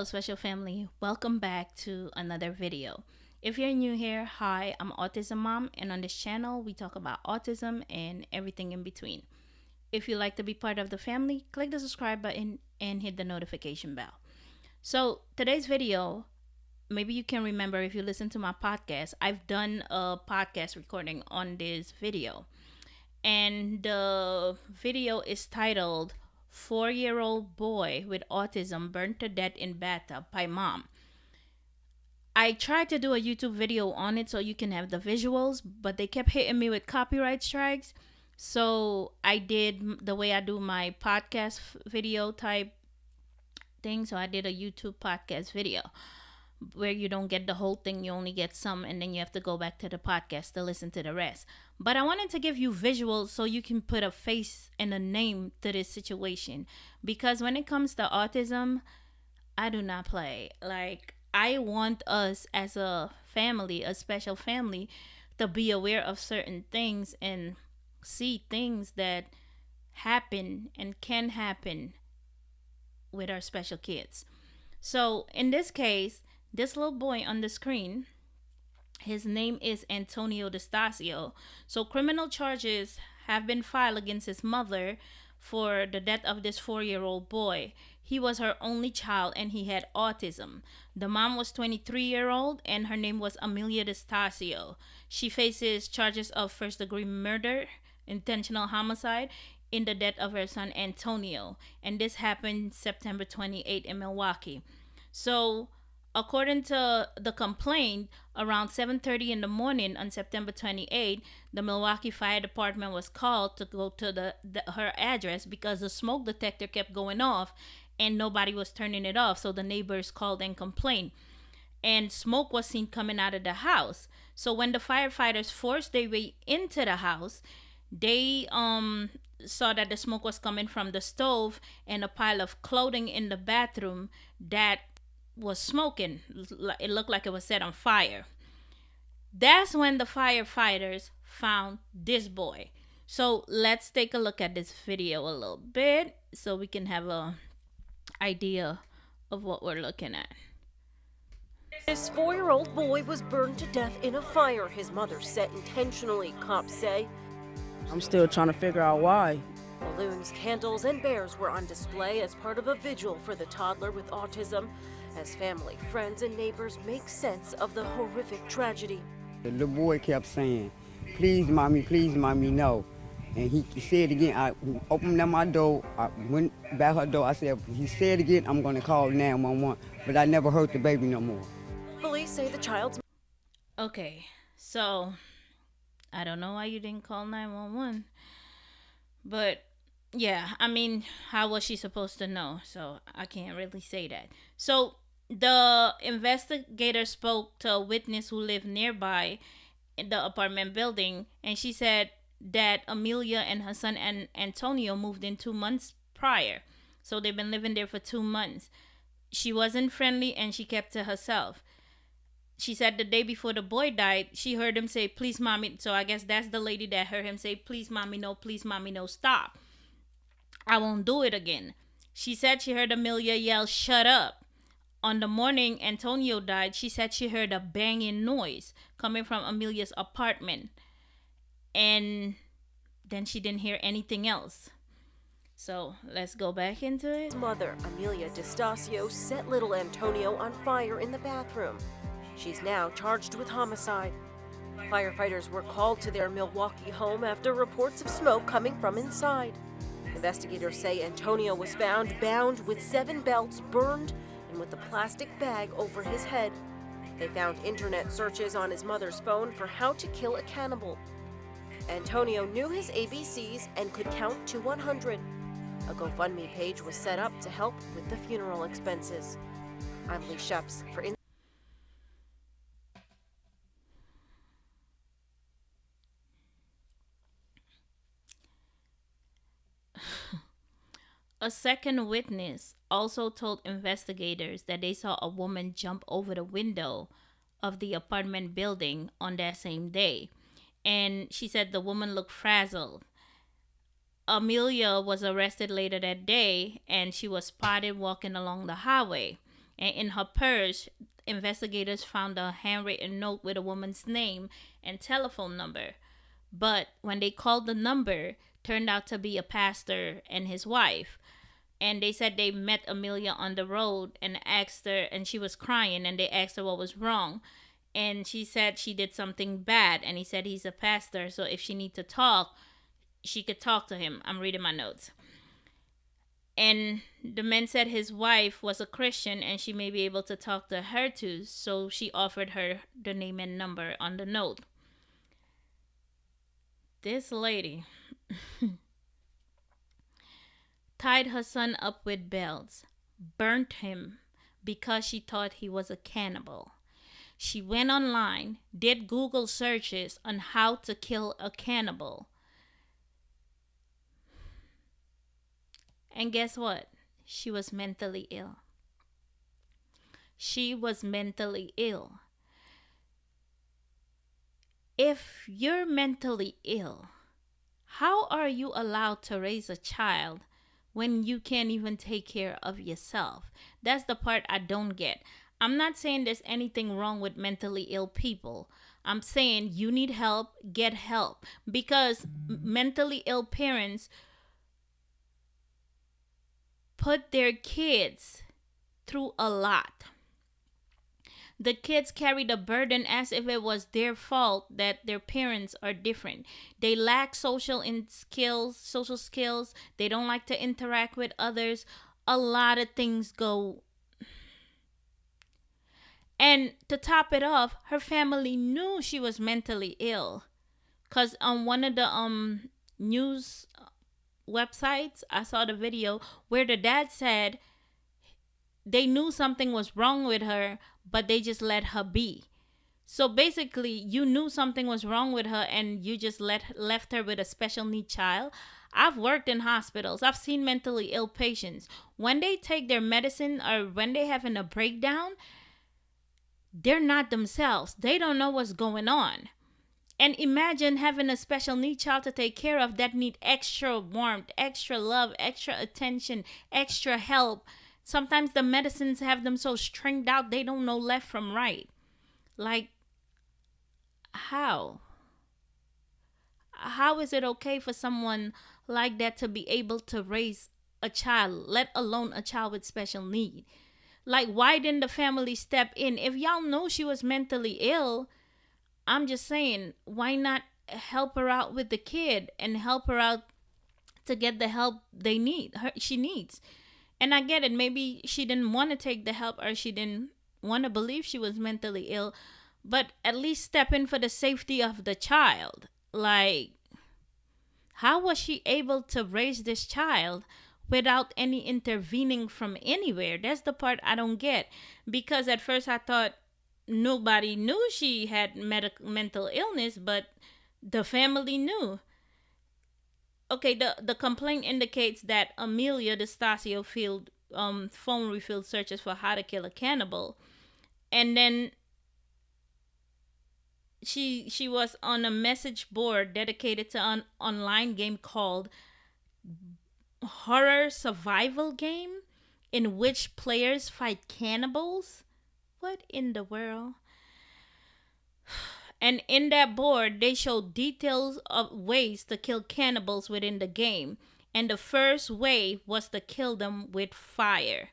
special family. Welcome back to another video. If you're new here, hi, I'm Autism Mom, and on this channel, we talk about autism and everything in between. If you'd like to be part of the family, click the subscribe button and hit the notification bell. So today's video, maybe you can remember if you listen to my podcast, I've done a podcast recording on this video. And the video is titled 4-year-old boy with autism burned to death in bathtub by mom. I tried to do a YouTube video on it so you can have the visuals, but they kept hitting me with copyright strikes. So I did the way I do my podcast video type thing. So I did a YouTube podcast video where you don't get the whole thing, you only get some, and then you have to go back to the podcast to listen to the rest. But I wanted to give you visuals so you can put a face and a name to this situation, because when it comes to autism, I do not play. Like, I want us as a family, a special family, to be aware of certain things and see things that happen and can happen with our special kids. So in this case, this little boy on the screen, his name is Amelia Di Stasio. So criminal charges have been filed against his mother for the death of this 4-year-old boy. He was her only child and he had autism. The mom was 23-year-old and her name was Amelia Di Stasio. She faces charges of first-degree murder, intentional homicide, in the death of her son Antonio. And this happened September 28 in Milwaukee. So according to the complaint, around 7:30 in the morning on September 28, the Milwaukee Fire Department was called to go to her address because the smoke detector kept going off and nobody was turning it off. So the neighbors called and complained. And smoke was seen coming out of the house. So when the firefighters forced their way into the house, they saw that the smoke was coming from the stove and a pile of clothing in the bathroom that was smoking. It looked like it was set on fire. That's when the firefighters found this boy. So let's take a look at this video a little bit so we can have a idea of what we're looking at. This 4-year-old boy was burned to death in a fire his mother set intentionally, cops say. I'm still trying to figure out why. Balloons, candles, and bears were on display as part of a vigil for the toddler with autism, as family, friends, and neighbors make sense of the horrific tragedy. The little boy kept saying, please, mommy, no. And he said again, I opened up my door, I went back her door, I said, he said again, I'm gonna call 911, but I never hurt the baby no more. Police say the child's... Okay, so I don't know why you didn't call 911, but yeah, I mean, how was she supposed to know? So I can't really say that. So the investigator spoke to a witness who lived nearby in the apartment building, and she said that Amelia and her son Antonio moved in 2 months prior. So they've been living there for 2 months. She wasn't friendly and she kept to herself. She said the day before the boy died, she heard him say, please, mommy. So I guess that's the lady that heard him say, please, mommy, no, stop. I won't do it again. She said she heard Amelia yell, shut up. On the morning Antonio died, she said she heard a banging noise coming from Amelia's apartment. And then she didn't hear anything else. So let's go back into it. His mother, Amelia Di Stasio, set little Antonio on fire in the bathroom. She's now charged with homicide. Firefighters were called to their Milwaukee home after reports of smoke coming from inside. Investigators say Antonio was found bound with 7 belts, burned, and with a plastic bag over his head. They found internet searches on his mother's phone for how to kill a cannibal. Antonio knew his ABCs and could count to 100. A GoFundMe page was set up to help with the funeral expenses. I'm Lee Sheps for A second witness also told investigators that they saw a woman jump over the window of the apartment building on that same day. And she said the woman looked frazzled. Amelia was arrested later that day and she was spotted walking along the highway. And in her purse, investigators found a handwritten note with a woman's name and telephone number. But when they called the number, turned out to be a pastor and his wife. And they said they met Amelia on the road and asked her, and she was crying, and they asked her what was wrong. And she said she did something bad, and he said he's a pastor, so if she needs to talk, she could talk to him. I'm reading my notes. And the man said his wife was a Christian and she may be able to talk to her too, so she offered her the name and number on the note. This lady tied her son up with belts, burnt him because she thought he was a cannibal. She went online, did Google searches on how to kill a cannibal. And guess what? She was mentally ill. She was mentally ill. If you're mentally ill, how are you allowed to raise a child when you can't even take care of yourself? That's the part I don't get. I'm not saying there's anything wrong with mentally ill people. I'm saying you need help, get help. Because mentally ill parents put their kids through a lot. The kids carry the burden as if it was their fault that their parents are different. They lack social skills. They don't like to interact with others. A lot of things go. And to top it off, her family knew she was mentally ill. Because on one of the news websites, I saw the video where the dad said they knew something was wrong with her, but they just let her be. So basically, you knew something was wrong with her and you just left her with a special need child. I've worked in hospitals. I've seen mentally ill patients. When they take their medicine or when they're having a breakdown, they're not themselves. They don't know what's going on. And imagine having a special need child to take care of that need extra warmth, extra love, extra attention, extra help. Sometimes the medicines have them so stringed out they don't know left from right. Like, how? How is it okay for someone like that to be able to raise a child, let alone a child with special need? Like, why didn't the family step in? If y'all know she was mentally ill, I'm just saying, why not help her out with the kid and help her out to get the help she needs? And I get it. Maybe she didn't want to take the help or she didn't want to believe she was mentally ill. But at least step in for the safety of the child. Like, how was she able to raise this child without any intervening from anywhere? That's the part I don't get. Because at first I thought nobody knew she had mental illness, but the family knew. Okay, the complaint indicates that Amelia Di Stasio phone refill searches for how to kill a cannibal, and then she was on a message board dedicated to an online game called Horror Survival Game, in which players fight cannibals. What in the world? And in that board, they show details of ways to kill cannibals within the game. And the first way was to kill them with fire.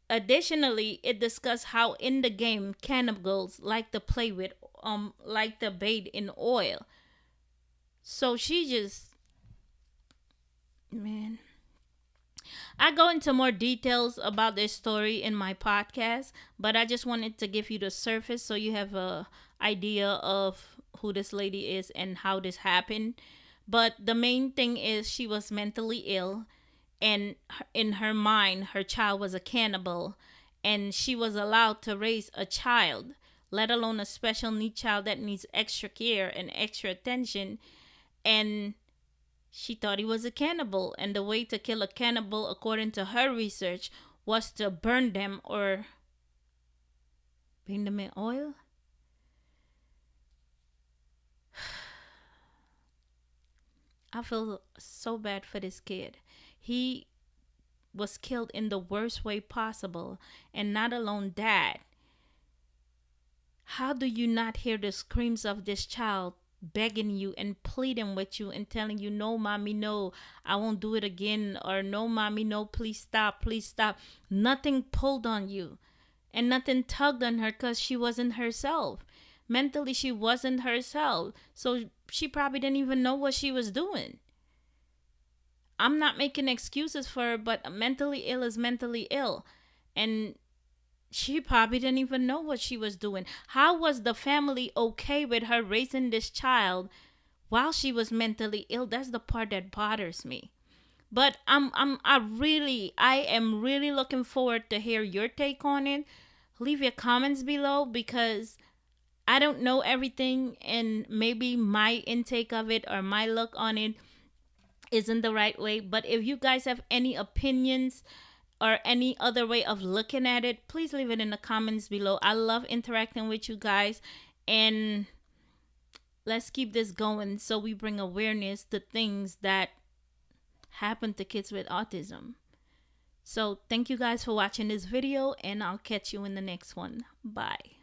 Additionally, it discussed how in the game cannibals like to play with, like to bathe in oil. So she just, man. I go into more details about this story in my podcast, but I just wanted to give you the surface so you have a idea of who this lady is and how this happened. But the main thing is she was mentally ill, and in her mind, her child was a cannibal, and she was allowed to raise a child, let alone a special need child that needs extra care and extra attention, and she thought he was a cannibal, and the way to kill a cannibal, according to her research, was to burn them or bring them in oil. I feel so bad for this kid. He was killed in the worst way possible. And not alone that, how do you not hear the screams of this child begging you and pleading with you and telling you, no, mommy, no, I won't do it again, or no, mommy, no, please stop, please stop. Nothing pulled on you and nothing tugged on her because she wasn't herself. Mentally, she wasn't herself. So she probably didn't even know what she was doing. I'm not making excuses for her, but mentally ill is mentally ill. And she probably didn't even know what she was doing. How was the family okay with her raising this child while she was mentally ill? That's the part that bothers me. But I am really looking forward to hear your take on it. Leave your comments below, because I don't know everything, and maybe my intake of it or my look on it isn't the right way. But if you guys have any opinions or any other way of looking at it, please leave it in the comments below. I love interacting with you guys, and let's keep this going so we bring awareness to things that happen to kids with autism. So thank you guys for watching this video, and I'll catch you in the next one. Bye.